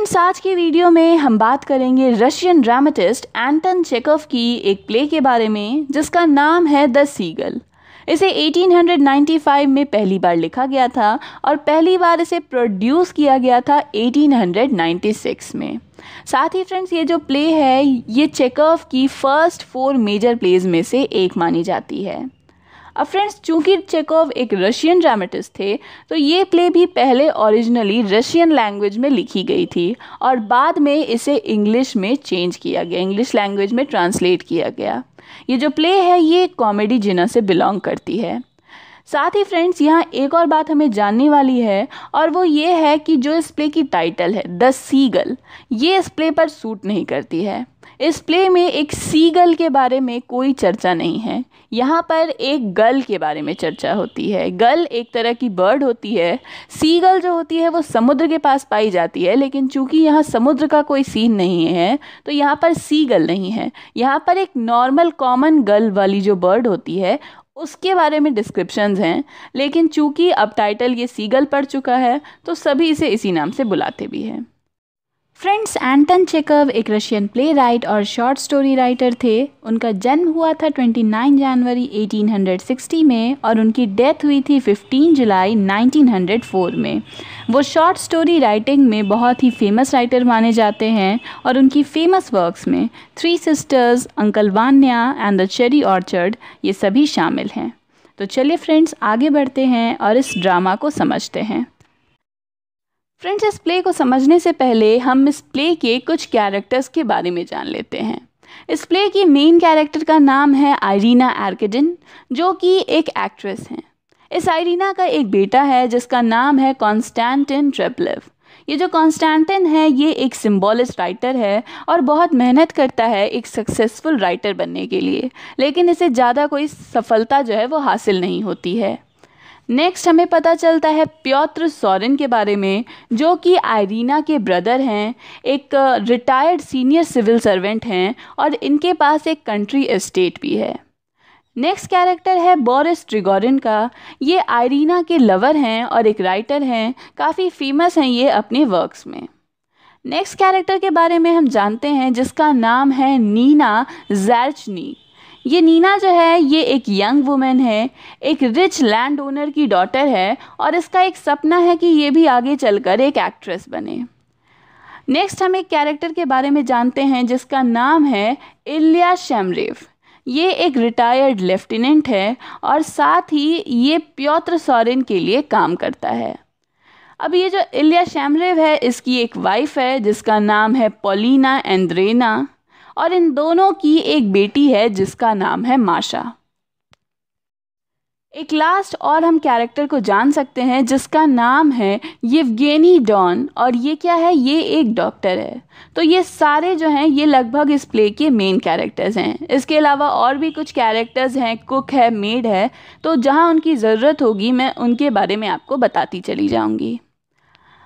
Friends, आज की video में हम बात करेंगे रशियन ड्रामेटिस्ट एंटन चेखव की एक प्ले के बारे में जिसका नाम है द सीगल। इसे 1895 में पहली बार लिखा गया था और पहली बार इसे प्रोड्यूस किया गया था 1896 में। साथ ही फ्रेंड्स, ये जो प्ले है ये चेखव की फर्स्ट 4 मेजर प्लेज में से एक मानी जाती है। अब फ्रेंड्स, चूंकि चेखव एक रशियन ड्रामेटिस्ट थे तो ये प्ले भी पहले ओरिजिनली रशियन लैंग्वेज में लिखी गई थी और बाद में इसे इंग्लिश में चेंज किया गया, इंग्लिश लैंग्वेज में ट्रांसलेट किया गया। ये जो प्ले है ये कॉमेडी जिनर से बिलोंग करती है। साथ ही फ्रेंड्स, यहाँ एक और बात हमें जानने वाली है और वो ये है कि जो इस प्ले की टाइटल है द सीगल, ये इस प्ले पर सूट नहीं करती है। इस प्ले में एक सीगल के बारे में कोई चर्चा नहीं है, यहाँ पर एक गल के बारे में चर्चा होती है। गल एक तरह की बर्ड होती है, सीगल जो होती है वो समुद्र के पास पाई जाती है, लेकिन चूंकि यहाँ समुद्र का कोई सीन नहीं है तो यहाँ पर सीगल नहीं है। यहाँ पर एक नॉर्मल कॉमन गल वाली जो बर्ड होती है उसके बारे में डिस्क्रिप्शंस हैं, लेकिन चूंकि अब टाइटल ये सीगल पड़ चुका है तो सभी इसे इसी नाम से बुलाते भी हैं। फ्रेंड्स, एंटन चेखव एक रशियन प्ले राइट और शॉर्ट स्टोरी राइटर थे। उनका जन्म हुआ था 29 जनवरी 1860 में और उनकी डेथ हुई थी 15 जुलाई 1904 में। वो शॉर्ट स्टोरी राइटिंग में बहुत ही फेमस राइटर माने जाते हैं और उनकी फेमस वर्क्स में 3 sisters, uncle Vanya and the cherry orchard ये सभी शामिल हैं। तो चलिए फ्रेंड्स, आगे बढ़ते हैं और इस ड्रामा को समझते हैं। फ्रेंड्स, इस प्ले को समझने से पहले हम इस प्ले के कुछ कैरेक्टर्स के बारे में जान लेते हैं। इस प्ले की मेन कैरेक्टर का नाम है आइरीना आर्केडिन, जो कि एक एक्ट्रेस हैं। इस आइरीना का एक बेटा है जिसका नाम है कॉन्स्टेंटिन ट्रेपलेव। ये जो कॉन्स्टेंटिन है ये एक सिम्बॉलिस्ट राइटर है और बहुत मेहनत करता है एक सक्सेसफुल राइटर बनने के लिए, लेकिन इसे ज़्यादा कोई सफलता जो है वो हासिल नहीं होती है। नेक्स्ट हमें पता चलता है प्योत्र सोरेन के बारे में, जो कि आइरीना के ब्रदर हैं, एक रिटायर्ड सीनियर सिविल सर्वेंट हैं और इनके पास एक कंट्री एस्टेट भी है। नेक्स्ट कैरेक्टर है बोरिस ट्रिगोरिन का। ये आइरीना के लवर हैं और एक राइटर हैं, काफ़ी फेमस हैं ये अपने वर्क्स में। नेक्स्ट कैरेक्टर के बारे में हम जानते हैं जिसका नाम है नीना ज़ार्चनी। ये नीना जो है ये एक यंग वुमेन है, एक रिच लैंड ओनर की डॉटर है और इसका एक सपना है कि ये भी आगे चलकर एक एक्ट्रेस बने। नेक्स्ट हम एक कैरेक्टर के बारे में जानते हैं जिसका नाम है इल्या शेमरेव। ये एक रिटायर्ड लेफ्टिनेंट है और साथ ही ये प्योत्र सोरेन के लिए काम करता है। अब ये जो इल्या शेमरेव है इसकी एक वाइफ है जिसका नाम है पॉलिना एंड्रेना और इन दोनों की एक बेटी है जिसका नाम है माशा। एक लास्ट और हम कैरेक्टर को जान सकते हैं जिसका नाम है येवगेनी डॉन और ये क्या है, ये एक डॉक्टर है। तो ये सारे जो हैं ये लगभग इस प्ले के मेन कैरेक्टर्स हैं। इसके अलावा और भी कुछ कैरेक्टर्स हैं, कुक है, मेड है, तो जहाँ उनकी ज़रूरत होगी मैं उनके बारे में आपको बताती चली जाऊँगी।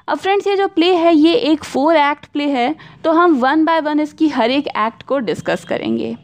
अब फ्रेंड्स, ये जो प्ले है ये एक 4 एक्ट प्ले है, तो हम 1 बाय 1 इसकी हर एक एक्ट को डिस्कस करेंगे।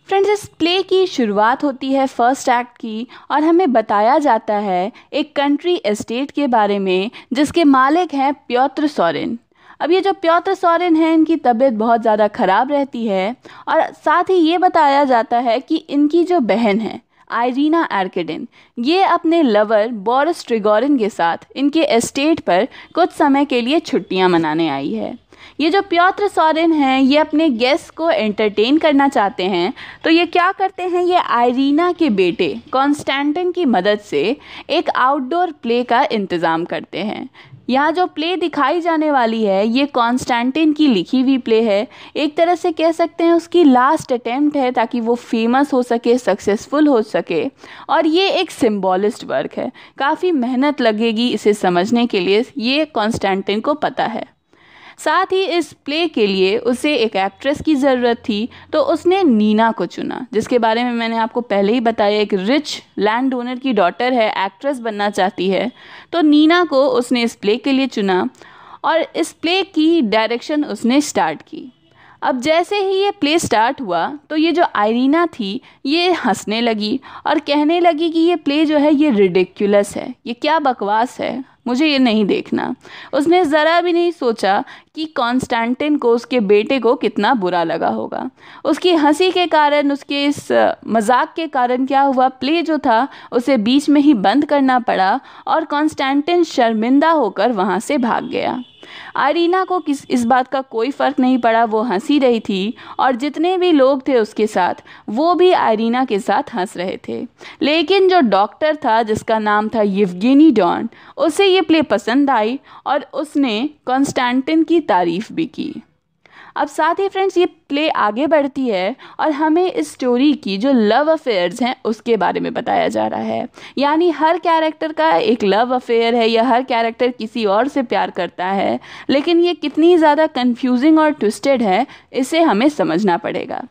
फ्रेंड्स, इस प्ले की शुरुआत होती है फर्स्ट एक्ट की और हमें बताया जाता है एक कंट्री एस्टेट के बारे में जिसके मालिक हैं प्योत्र सोरेन। अब ये जो प्योत्र सोरेन हैं इनकी तबीयत बहुत ज़्यादा ख़राब रहती है और साथ ही ये बताया जाता है कि इनकी जो बहन है आइरीना आर्केडिन, ये अपने लवर बोरिस ट्रिगोरिन के साथ इनके एस्टेट पर कुछ समय के लिए छुट्टियां मनाने आई है। ये जो प्योत्र सोरेन हैं ये अपने गेस्ट को एंटरटेन करना चाहते हैं, तो ये क्या करते हैं, ये आइरीना के बेटे कॉन्स्टेंटिन की मदद से एक आउटडोर प्ले का इंतज़ाम करते हैं। यहाँ जो प्ले दिखाई जाने वाली है ये कॉन्स्टेंटिन की लिखी हुई प्ले है, एक तरह से कह सकते हैं उसकी लास्ट अटेम्प्ट है ताकि वो फेमस हो सके, सक्सेसफुल हो सके। और ये एक सिम्बॉलिस्ट वर्क है, काफ़ी मेहनत लगेगी इसे समझने के लिए, ये कॉन्स्टेंटिन को पता है। साथ ही इस प्ले के लिए उसे एक एक्ट्रेस की ज़रूरत थी, तो उसने नीना को चुना, जिसके बारे में मैंने आपको पहले ही बताया, एक रिच लैंड ओनर की डॉटर है, एक्ट्रेस बनना चाहती है, तो नीना को उसने इस प्ले के लिए चुना और इस प्ले की डायरेक्शन उसने स्टार्ट की। अब जैसे ही ये प्ले स्टार्ट हुआ तो ये जो आइरीना थी ये हंसने लगी और कहने लगी कि ये प्ले जो है ये रिडिक्युलस है, ये क्या बकवास है, मुझे ये नहीं देखना। उसने ज़रा भी नहीं सोचा कि कॉन्स्टेंटिन को, उसके बेटे को कितना बुरा लगा होगा। उसकी हंसी के कारण, उसके इस मजाक के कारण क्या हुआ, प्ले जो था उसे बीच में ही बंद करना पड़ा और कॉन्स्टेंटिन शर्मिंदा होकर वहाँ से भाग गया। आइरीना को इस बात का कोई फ़र्क नहीं पड़ा, वो हंसी रही थी और जितने भी लोग थे उसके साथ वो भी आइरीना के साथ हंस रहे थे। लेकिन जो डॉक्टर था जिसका नाम था येवगेनी डॉन, उसे ये प्ले पसंद आई और उसने कॉन्स्टेंटिन की तारीफ़ भी की। अब साथ ही फ्रेंड्स ये प्ले आगे बढ़ती है और हमें इस स्टोरी की जो लव अफेयर्स हैं उसके बारे में बताया जा रहा है। यानी हर कैरेक्टर का एक लव अफेयर है या हर कैरेक्टर किसी और से प्यार करता है, लेकिन ये कितनी ज़्यादा कंफ्यूजिंग और ट्विस्टेड है इसे हमें समझना पड़ेगा।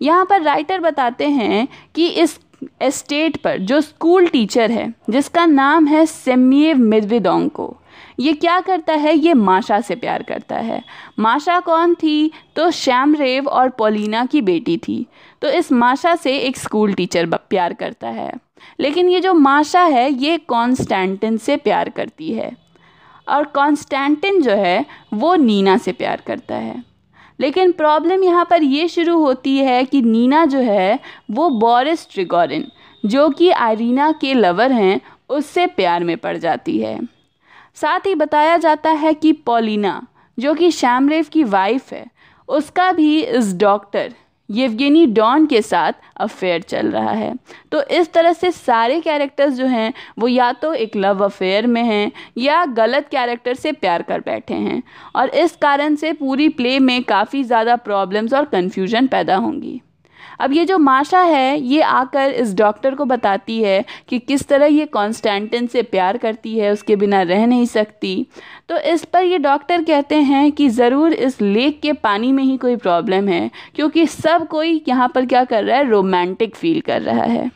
यहाँ पर राइटर बताते हैं कि इस एस्टेट पर जो स्कूल टीचर है जिसका नाम है सेम्येव मेदवेडोंको, ये क्या करता है, ये माशा से प्यार करता है। माशा कौन थी, तो शैमरेव और पॉलिना की बेटी थी। तो इस माशा से एक स्कूल टीचर प्यार करता है, लेकिन ये जो माशा है ये कॉन्स्टेंटिन से प्यार करती है और कॉन्स्टेंटिन जो है वो नीना से प्यार करता है। लेकिन प्रॉब्लम यहाँ पर ये शुरू होती है कि नीना जो है वो बोरिस ट्रिगोरिन, जो कि आइरीना के लवर हैं, उससे प्यार में पड़ जाती है। साथ ही बताया जाता है कि पॉलिना, जो कि शैमरेव की वाइफ है, उसका भी इस डॉक्टर येवगेनी डॉन के साथ अफेयर चल रहा है। तो इस तरह से सारे कैरेक्टर्स जो हैं वो या तो एक लव अफेयर में हैं या गलत कैरेक्टर से प्यार कर बैठे हैं और इस कारण से पूरी प्ले में काफ़ी ज़्यादा प्रॉब्लम्स और कन्फ्यूजन पैदा होंगी। अब ये जो माशा है ये आकर इस डॉक्टर को बताती है कि किस तरह ये कॉन्स्टेंटिन से प्यार करती है, उसके बिना रह नहीं सकती। तो इस पर ये डॉक्टर कहते हैं कि ज़रूर इस लेक के पानी में ही कोई प्रॉब्लम है, क्योंकि सब कोई यहाँ पर क्या कर रहा है, रोमांटिक फील कर रहा है।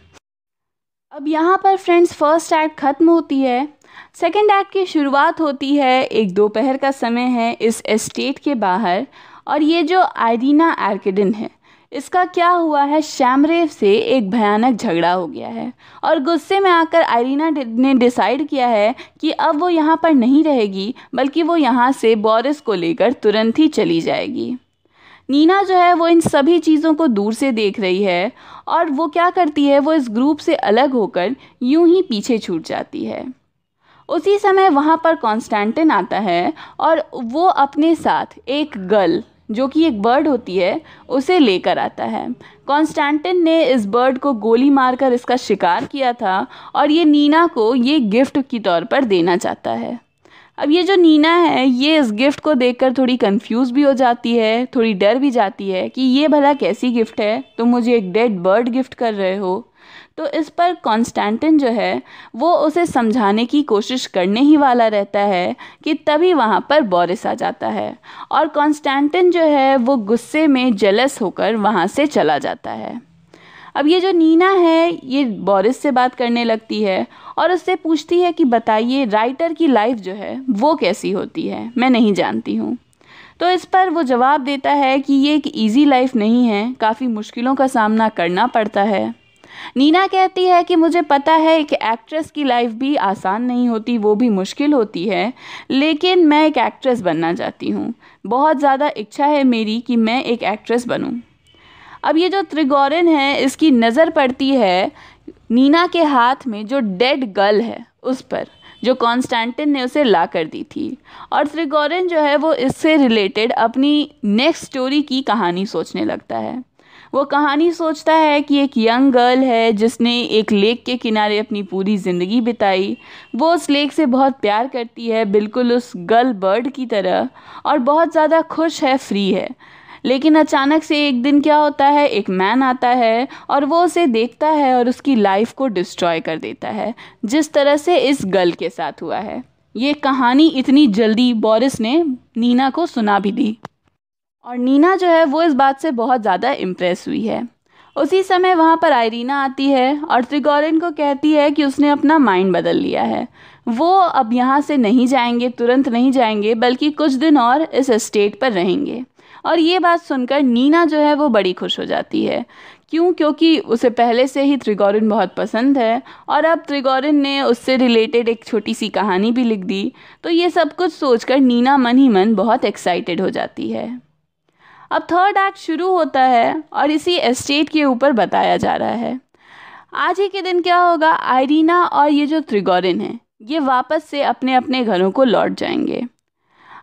अब यहाँ पर फ्रेंड्स फर्स्ट एक्ट ख़त्म होती है, सेकेंड एक्ट की शुरुआत होती है। एक दोपहर का समय है इस एस्टेट के बाहर और ये जो आइरीना आर्केडिन है इसका क्या हुआ है, शैमरेव से एक भयानक झगड़ा हो गया है और गुस्से में आकर आइरीना ने डिसाइड किया है कि अब वो यहाँ पर नहीं रहेगी, बल्कि वो यहाँ से बोरिस को लेकर तुरंत ही चली जाएगी। नीना जो है वो इन सभी चीज़ों को दूर से देख रही है और वो क्या करती है, वो इस ग्रुप से अलग होकर यूं ही पीछे छूट जाती है। उसी समय वहाँ पर कॉन्स्टेंटिन आता है और वो अपने साथ एक गर्ल, जो कि एक बर्ड होती है, उसे लेकर आता है। कॉन्स्टेंटिन ने इस बर्ड को गोली मारकर इसका शिकार किया था और ये नीना को ये गिफ्ट की तौर पर देना चाहता है। अब ये जो नीना है ये इस गिफ्ट को देखकर थोड़ी कंफ्यूज भी हो जाती है, थोड़ी डर भी जाती है कि ये भला कैसी गिफ्ट है, तुम मुझे एक डेड बर्ड गिफ्ट कर रहे हो। तो इस पर कॉन्स्टेंटिन जो है वो उसे समझाने की कोशिश करने ही वाला रहता है कि तभी वहाँ पर बोरिस आ जाता है और कॉन्स्टेंटिन जो है वो गुस्से में जेलस होकर वहाँ से चला जाता है। अब ये जो नीना है ये बोरिस से बात करने लगती है और उससे पूछती है कि बताइए राइटर की लाइफ जो है वो कैसी होती है, मैं नहीं जानती हूँ। तो इस पर वो जवाब देता है कि ये एक इजी लाइफ नहीं है, काफ़ी मुश्किलों का सामना करना पड़ता है। नीना कहती है कि मुझे पता है एक एक्ट्रेस की लाइफ भी आसान नहीं होती, वो भी मुश्किल होती है, लेकिन मैं एक एक्ट्रेस बनना चाहती हूँ, बहुत ज़्यादा इच्छा है मेरी कि मैं एक एक्ट्रेस बनूँ। अब ये जो त्रिगोरिन है इसकी नज़र पड़ती है नीना के हाथ में जो डेड गर्ल है उस पर, जो कॉन्स्टेंटिन ने उसे ला कर दी थी, और त्रिगोरिन जो है वो इससे रिलेटेड अपनी नेक्स्ट स्टोरी की कहानी सोचने लगता है। वो कहानी सोचता है कि एक यंग गर्ल है जिसने एक लेक के किनारे अपनी पूरी ज़िंदगी बिताई। वो उस लेक से बहुत प्यार करती है, बिल्कुल उस गर्ल बर्ड की तरह, और बहुत ज़्यादा खुश है, फ्री है। लेकिन अचानक से एक दिन क्या होता है, एक मैन आता है और वो उसे देखता है और उसकी लाइफ को डिस्ट्रॉय कर देता है, जिस तरह से इस गर्ल के साथ हुआ है। ये कहानी इतनी जल्दी बोरिस ने नीना को सुना भी दी और नीना जो है वो इस बात से बहुत ज़्यादा इम्प्रेस हुई है। उसी समय वहाँ पर आइरीना आती है और त्रिगोरिन को कहती है कि उसने अपना माइंड बदल लिया है, वो अब यहाँ से नहीं जाएंगे, तुरंत नहीं जाएंगे, बल्कि कुछ दिन और इस एस्टेट पर रहेंगे और ये बात सुनकर नीना जो है वो बड़ी खुश हो जाती है। क्योंकि उसे पहले से ही त्रिगोरिन बहुत पसंद है और अब त्रिगोरिन ने उससे रिलेटेड एक छोटी सी कहानी भी लिख दी। तो ये सब कुछ सोचकर नीना मन ही मन बहुत एक्साइटेड हो जाती है। अब थर्ड एक्ट शुरू होता है और इसी एस्टेट के ऊपर बताया जा रहा है। आज ही के दिन क्या होगा, आइरीना और ये जो त्रिगोरिन है ये वापस से अपने अपने घरों को लौट जाएंगे।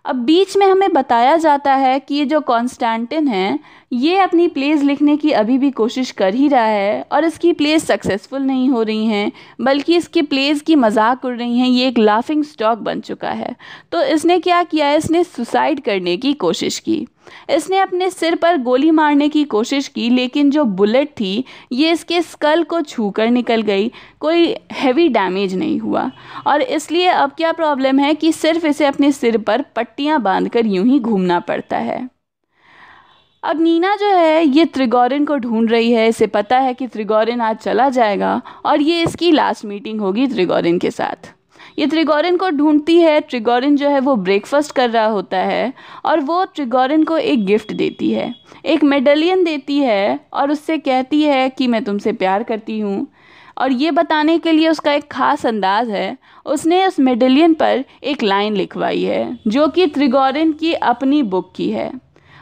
अब बीच में हमें बताया जाता है कि ये जो कॉन्स्टेंटिन है ये अपनी प्लेस लिखने की अभी भी कोशिश कर ही रहा है और इसकी प्लेस सक्सेसफुल नहीं हो रही हैं, बल्कि इसकी प्लेस की मजाक उड़ रही हैं। ये एक लाफिंग स्टॉक बन चुका है। तो इसने क्या किया, इसने सुसाइड करने की कोशिश की। इसने अपने सिर पर गोली मारने की कोशिश की, लेकिन जो बुलेट थी ये इसके स्कल को छूकर निकल गई, कोई हैवी डैमेज नहीं हुआ। और इसलिए अब क्या प्रॉब्लम है कि सिर्फ इसे अपने सिर पर पट्टियां बांधकर यूं ही घूमना पड़ता है। अब नीना जो है ये त्रिगोरिन को ढूंढ रही है। इसे पता है कि त्रिगोरिन आज चला जाएगा और ये इसकी लास्ट मीटिंग होगी त्रिगोरिन के साथ। ये त्रिगोरिन को ढूंढती है। त्रिगोरिन जो है वो ब्रेकफास्ट कर रहा होता है और वो त्रिगोरिन को एक गिफ्ट देती है, एक मेडलियन देती है और उससे कहती है कि मैं तुमसे प्यार करती हूँ। और ये बताने के लिए उसका एक ख़ास अंदाज है। उसने उस मेडलियन पर एक लाइन लिखवाई है जो कि त्रिगोरिन की अपनी बुक की है।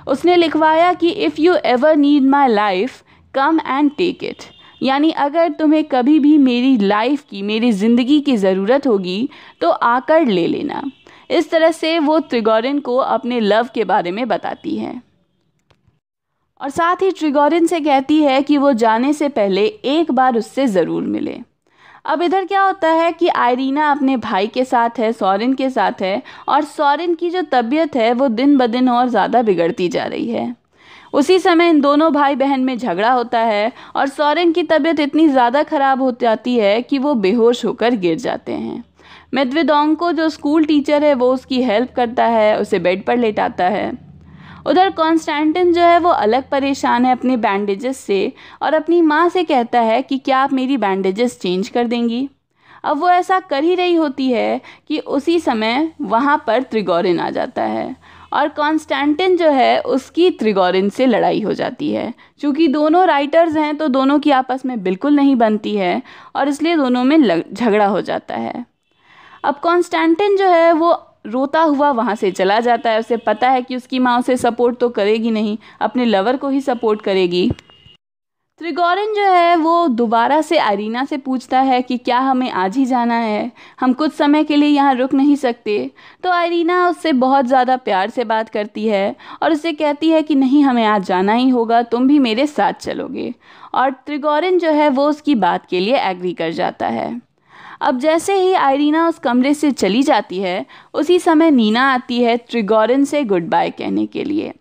उसने लिखवाया कि if you ever need my life come and take it, यानी अगर तुम्हें कभी भी मेरी लाइफ की, मेरी ज़िंदगी की ज़रूरत होगी तो आकर ले लेना। इस तरह से वो त्रिगोरिन को अपने लव के बारे में बताती है और साथ ही त्रिगोरिन से कहती है कि वो जाने से पहले एक बार उससे ज़रूर मिले। अब इधर क्या होता है कि आइरीना अपने भाई के साथ है, सोरेन के साथ है, और सोरेन की जो तबीयत है वो दिन ब दिन और ज़्यादा बिगड़ती जा रही है। उसी समय इन दोनों भाई बहन में झगड़ा होता है और सोरेन की तबीयत इतनी ज़्यादा ख़राब हो जाती है कि वो बेहोश होकर गिर जाते हैं। मेदवेडोंको जो स्कूल टीचर है वो उसकी हेल्प करता है, उसे बेड पर लेटाता है। उधर कॉन्स्टेंटिन जो है वो अलग परेशान है अपने बैंडेजेस से और अपनी माँ से कहता है कि क्या आप मेरी बैंडेजेस चेंज कर देंगी। अब वो ऐसा कर ही रही होती है कि उसी समय वहाँ पर त्रिगोरिन आ जाता है और कॉन्स्टेंटिन जो है उसकी त्रिगोरिन से लड़ाई हो जाती है। क्योंकि दोनों राइटर्स हैं तो दोनों की आपस में बिल्कुल नहीं बनती है और इसलिए दोनों में झगड़ा हो जाता है। अब कॉन्स्टेंटिन जो है वो रोता हुआ वहाँ से चला जाता है। उसे पता है कि उसकी माँ उसे सपोर्ट तो करेगी नहीं, अपने लवर को ही सपोर्ट करेगी। त्रिगोरिन जो है वो दोबारा से आइरीना से पूछता है कि क्या हमें आज ही जाना है, हम कुछ समय के लिए यहाँ रुक नहीं सकते। तो आइरीना उससे बहुत ज़्यादा प्यार से बात करती है और उसे कहती है कि नहीं, हमें आज जाना ही होगा, तुम भी मेरे साथ चलोगे। और त्रिगोरिन जो है वो उसकी बात के लिए एग्री कर जाता है। अब जैसे ही आइरीना उस कमरे से चली जाती है उसी समय नीना आती है त्रिगोरिन से गुड बाय कहने के लिए।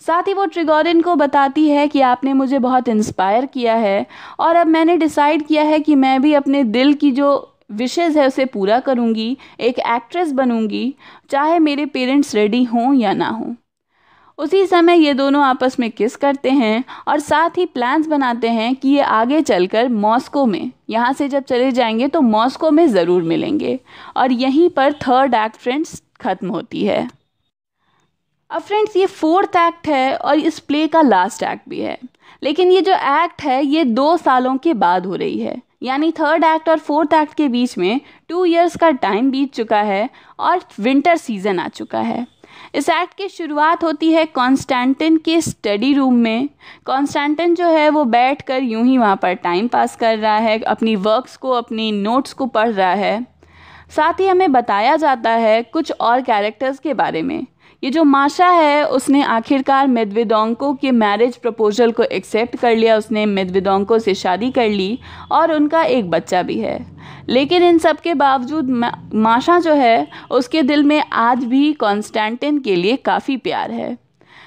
साथ ही वो त्रिगोरिन को बताती है कि आपने मुझे बहुत इंस्पायर किया है और अब मैंने डिसाइड किया है कि मैं भी अपने दिल की जो विशेज़ है उसे पूरा करूँगी, एक एक्ट्रेस बनूँगी, चाहे मेरे पेरेंट्स रेडी हों या ना हों। उसी समय ये दोनों आपस में किस करते हैं और साथ ही प्लान्स बनाते हैं कि ये आगे चलकर मॉस्को में, यहाँ से जब चले जाएंगे तो मॉस्को में ज़रूर मिलेंगे। और यहीं पर थर्ड एक्ट फ्रेंड्स ख़त्म होती है। अब फ्रेंड्स ये फोर्थ एक्ट है और इस प्ले का लास्ट एक्ट भी है। लेकिन ये जो एक्ट है ये 2 सालों के बाद हो रही है, यानी थर्ड एक्ट और फोर्थ एक्ट के बीच में 2 इयर्स का टाइम बीत चुका है और विंटर सीजन आ चुका है। इस एक्ट की शुरुआत होती है कॉन्स्टेंटिन के स्टडी रूम में। कॉन्स्टेंटिन जो है वो बैठकर यूं ही वहाँ पर टाइम पास कर रहा है, अपनी वर्क्स को, अपनी नोट्स को पढ़ रहा है। साथ ही हमें बताया जाता है कुछ और कैरेक्टर्स के बारे में। ये जो माशा है उसने आखिरकार मेदवेडोंको के मैरिज प्रपोजल को एक्सेप्ट कर लिया, उसने मेदवेडोंको से शादी कर ली और उनका एक बच्चा भी है। लेकिन इन सब के बावजूद माशा जो है उसके दिल में आज भी कॉन्स्टेंटिन के लिए काफ़ी प्यार है।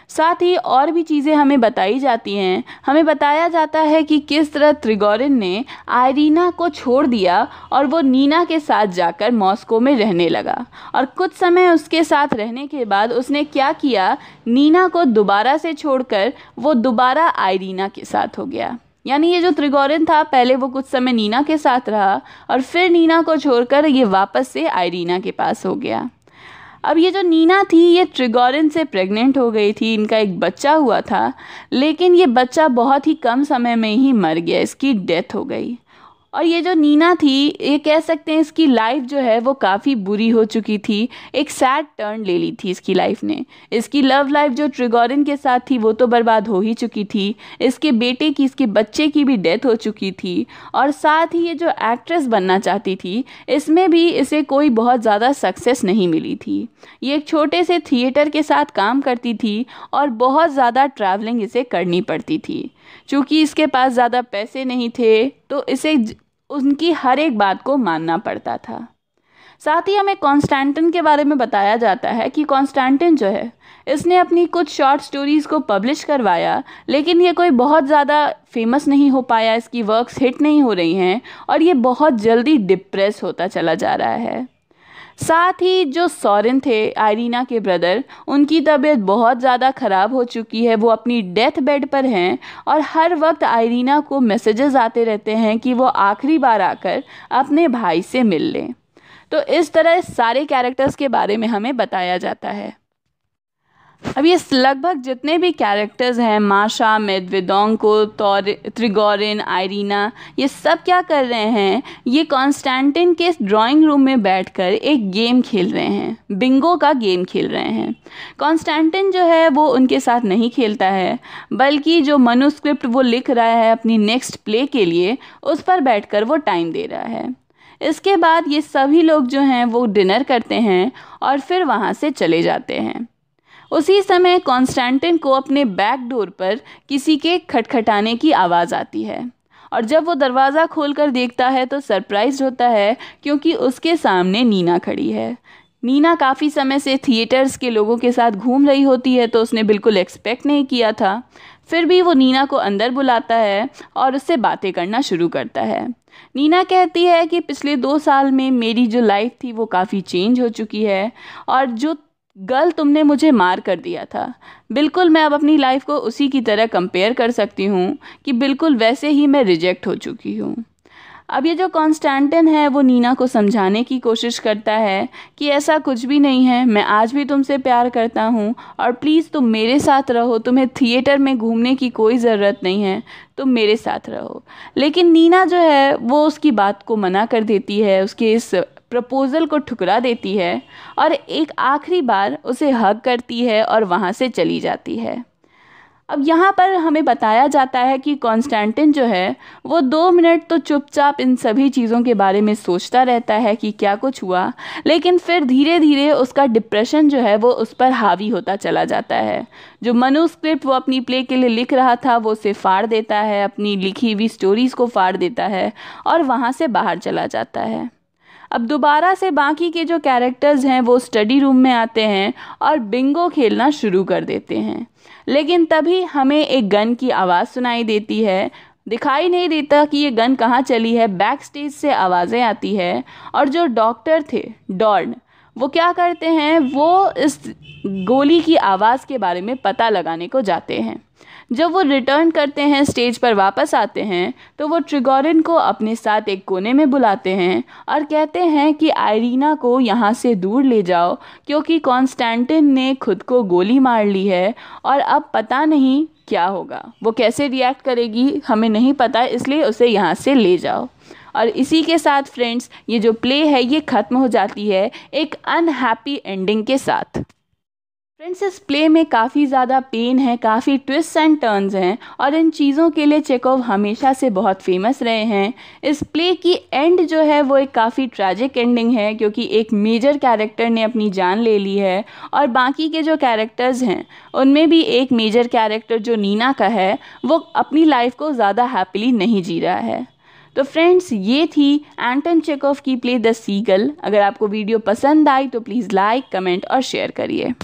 साथ ही और भी चीज़ें हमें बताई जाती हैं। हमें बताया जाता है कि किस तरह त्रिगोरिन ने आइरीना को छोड़ दिया और वो नीना के साथ जाकर मॉस्को में रहने लगा और कुछ समय उसके साथ रहने के बाद उसने क्या किया, नीना को दोबारा से छोड़कर वो दोबारा आइरीना के साथ हो गया। यानी ये जो त्रिगोरिन था पहले वो कुछ समय नीना के साथ रहा और फिर नीना को छोड़कर ये वापस से आइरीना के पास हो गया। अब ये जो नीना थी ये ट्रिगोरिन से प्रेग्नेंट हो गई थी, इनका एक बच्चा हुआ था, लेकिन ये बच्चा बहुत ही कम समय में ही मर गया, इसकी डेथ हो गई। और ये जो नीना थी, ये कह सकते हैं इसकी लाइफ जो है वो काफ़ी बुरी हो चुकी थी, एक सैड टर्न ले ली थी इसकी लाइफ ने। इसकी लव लाइफ जो ट्रिगोरिन के साथ थी वो तो बर्बाद हो ही चुकी थी, इसके बेटे की, इसके बच्चे की भी डेथ हो चुकी थी, और साथ ही ये जो एक्ट्रेस बनना चाहती थी इसमें भी इसे कोई बहुत ज़्यादा सक्सेस नहीं मिली थी। ये एक छोटे से थिएटर के साथ काम करती थी और बहुत ज़्यादा ट्रैवलिंग इसे करनी पड़ती थी। चूँकि इसके पास ज़्यादा पैसे नहीं थे तो इसे उनकी हर एक बात को मानना पड़ता था। साथ ही हमें कॉन्स्टेंटिन के बारे में बताया जाता है कि कॉन्स्टेंटिन जो है इसने अपनी कुछ शॉर्ट स्टोरीज़ को पब्लिश करवाया, लेकिन ये कोई बहुत ज़्यादा फेमस नहीं हो पाया, इसकी वर्क्स हिट नहीं हो रही हैं और ये बहुत जल्दी डिप्रेस होता चला जा रहा है। साथ ही जो सोरेन थे, आइरीना के ब्रदर, उनकी तबीयत बहुत ज़्यादा ख़राब हो चुकी है, वो अपनी डेथ बेड पर हैं और हर वक्त आइरीना को मैसेजेस आते रहते हैं कि वो आखिरी बार आकर अपने भाई से मिल लें। तो इस तरह सारे कैरेक्टर्स के बारे में हमें बताया जाता है। अब ये लगभग जितने भी कैरेक्टर्स हैं, माशा, मेडवेडोंको, ट्रिगोरिन, आइरीना, ये सब क्या कर रहे हैं, ये कॉन्स्टेंटिन के ड्राइंग रूम में बैठकर एक गेम खेल रहे हैं, बिंगो का गेम खेल रहे हैं। कॉन्स्टेंटिन जो है वो उनके साथ नहीं खेलता है, बल्कि जो मनुस्क्रिप्ट वो लिख रहा है अपनी नेक्स्ट प्ले के लिए, उस पर बैठकर वो टाइम दे रहा है। इसके बाद ये सभी लोग जो हैं वो डिनर करते हैं और फिर वहाँ से चले जाते हैं। उसी समय कॉन्स्टेंटिन को अपने बैक डोर पर किसी के खटखटाने की आवाज़ आती है और जब वो दरवाज़ा खोलकर देखता है तो सरप्राइज होता है क्योंकि उसके सामने नीना खड़ी है। नीना काफ़ी समय से थिएटर्स के लोगों के साथ घूम रही होती है तो उसने बिल्कुल एक्सपेक्ट नहीं किया था। फिर भी वो नीना को अंदर बुलाता है और उससे बातें करना शुरू करता है। नीना कहती है कि पिछले 2 साल में मेरी जो लाइफ थी वो काफ़ी चेंज हो चुकी है और जो गर्ल तुमने मुझे मार कर दिया था, बिल्कुल मैं अब अपनी लाइफ को उसी की तरह कंपेयर कर सकती हूँ कि बिल्कुल वैसे ही मैं रिजेक्ट हो चुकी हूँ। अब ये जो कॉन्स्टेंटिन है वो नीना को समझाने की कोशिश करता है कि ऐसा कुछ भी नहीं है, मैं आज भी तुमसे प्यार करता हूँ और प्लीज़ तुम मेरे साथ रहो, तुम्हें थिएटर में घूमने की कोई ज़रूरत नहीं है, तुम मेरे साथ रहो। लेकिन नीना जो है वो उसकी बात को मना कर देती है, उसके इस प्रपोज़ल को ठुकरा देती है और एक आखिरी बार उसे हग करती है और वहाँ से चली जाती है। अब यहाँ पर हमें बताया जाता है कि कॉन्स्टेंटिन जो है वो 2 मिनट तो चुपचाप इन सभी चीज़ों के बारे में सोचता रहता है कि क्या कुछ हुआ, लेकिन फिर धीरे धीरे उसका डिप्रेशन जो है वो उस पर हावी होता चला जाता है। जो मनुस्क्रिप्ट वो अपनी प्ले के लिए लिख रहा था वो उसे फाड़ देता है, अपनी लिखी हुई स्टोरीज़ को फाड़ देता है और वहाँ से बाहर चला जाता है। अब दोबारा से बाकी के जो कैरेक्टर्स हैं वो स्टडी रूम में आते हैं और बिंगो खेलना शुरू कर देते हैं, लेकिन तभी हमें एक गन की आवाज़ सुनाई देती है। दिखाई नहीं देता कि ये गन कहाँ चली है, बैक स्टेज से आवाज़ें आती है और जो डॉक्टर थे डॉर्न, वो क्या करते हैं, वो इस गोली की आवाज़ के बारे में पता लगाने को जाते हैं। जब वो रिटर्न करते हैं, स्टेज पर वापस आते हैं, तो वो ट्रिगोरिन को अपने साथ एक कोने में बुलाते हैं और कहते हैं कि आइरीना को यहाँ से दूर ले जाओ क्योंकि कॉन्स्टेंटिन ने खुद को गोली मार ली है और अब पता नहीं क्या होगा, वो कैसे रिएक्ट करेगी हमें नहीं पता, इसलिए उसे यहाँ से ले जाओ। और इसी के साथ फ्रेंड्स ये जो प्ले है ये ख़त्म हो जाती है एक अनहैप्पी एंडिंग के साथ। फ्रेंड्स इस प्ले में काफ़ी ज़्यादा पेन है, काफ़ी ट्विस्ट एंड टर्न्स हैं और इन चीज़ों के लिए चेकोव हमेशा से बहुत फेमस रहे हैं। इस प्ले की एंड जो है वो एक काफ़ी ट्रैजिक एंडिंग है क्योंकि एक मेजर कैरेक्टर ने अपनी जान ले ली है और बाकी के जो कैरेक्टर्स हैं उनमें भी एक मेजर कैरेक्टर जो नीना का है वो अपनी लाइफ को ज़्यादा हैप्पीली नहीं जी रहा है। तो फ्रेंड्स ये थी एंटन चेकोव की प्ले द सीगल। अगर आपको वीडियो पसंद आई तो प्लीज़ लाइक, कमेंट और शेयर करिए।